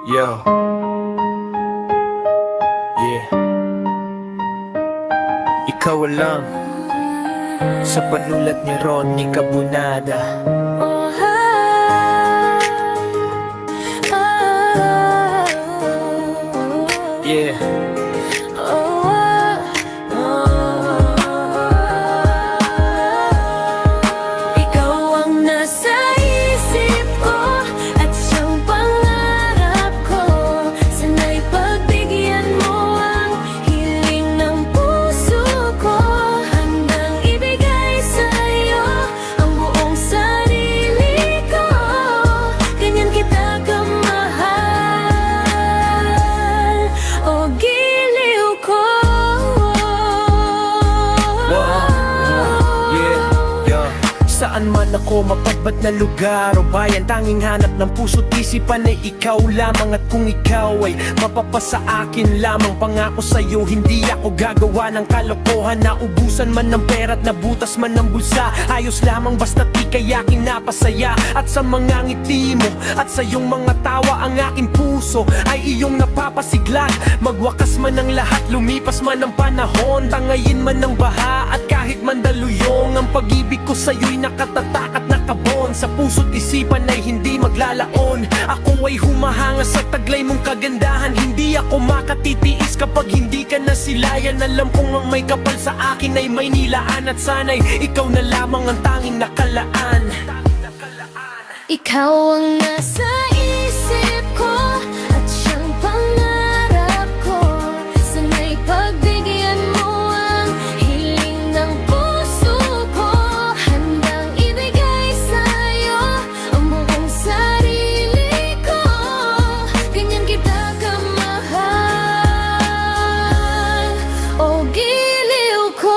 Yo, yeah. Ikaw lang sa panulat ni Ronnie Cabunada. Yeah. Ikaw ang nasa isip ko at siyang pangarap ko. Sana'y pagbigyan mo ang hiling ng puso ko. Handang ibigay sa'yo ang buong sarili ko. Ganyan kita kamahal, o giliw ko. Saan man ako mapagbat na lugar o bayan, tanging hanap ng puso't isipan ay ikaw lamang. At kung ikaw ay mapapasa akin lamang, pangako sa'yo hindi ako gagawa ng kalokohan. Naubusan man ng pera't nabutas man ng bulsa, ayos lamang basta't ika'y aking napasaya. At sa mga ngiti mo at sa iyong mga tawa, ang aking puso ay iyong napapasiglat. Magwakas man ang lahat, lumipas man ang panahon, tangayin man ng baha at kahit man daluyong, ang pag-ibig ko sa'yo'y nakatatak at nakabon. Sa puso't isipan ay hindi maglalaon. Ako ay humahanga sa taglay mong kagandahan. Hindi ako makatitiis kapag hindi ka nasilayan. Alam kong ang may kapal sa akin ay may nilaan, at sana'y ikaw na lamang ang tanging nakalaan. Ikaw ang nasa isip ko at siyang pangarap ko. Sana'y pagbigyan mo ang hiling ng puso ko. Handang ibigay sa'yo ang buong sarili ko. Ganyan kita kamahal, o giliw ko.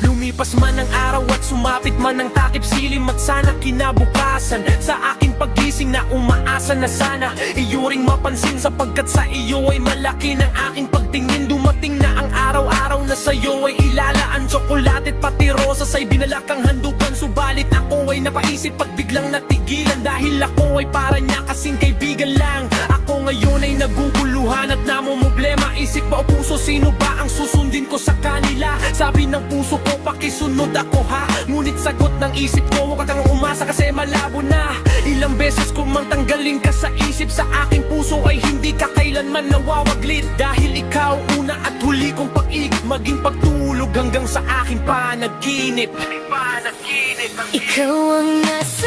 Lumipas man ang araw at sumapit man ang takip silim, at sana kinabukasan sa aking pagising na umaasa na sana iyo ring mapansin, sapagkat sa iyo ay malaki ng aking pagtingin. Dumating na ang araw-araw na sa'yo ay ilalaan, tsokolate at pati rosas ay binalakang handukan. Subalit ako ay napaisip at biglang natigilan, dahil ako ay para niya kasing kaibigan lang. Ako ngayon ay naguguluhan at namumblema. Isip ba o puso, sino ba ang susundin ko sa kanila? Sabi ng puso ko, pakisunod ako ha. Ngunit sagot ng isip ko, huwag kang umasa kasi malabo na. Ilang beses ko mang tanggalin ka sa isip, sa aking puso ay hindi ka kailanman nawawaglit. Dahil ikaw una at huli kong pag-ibig, maging pagtulog hanggang sa aking panaginip. Ikaw ang nasa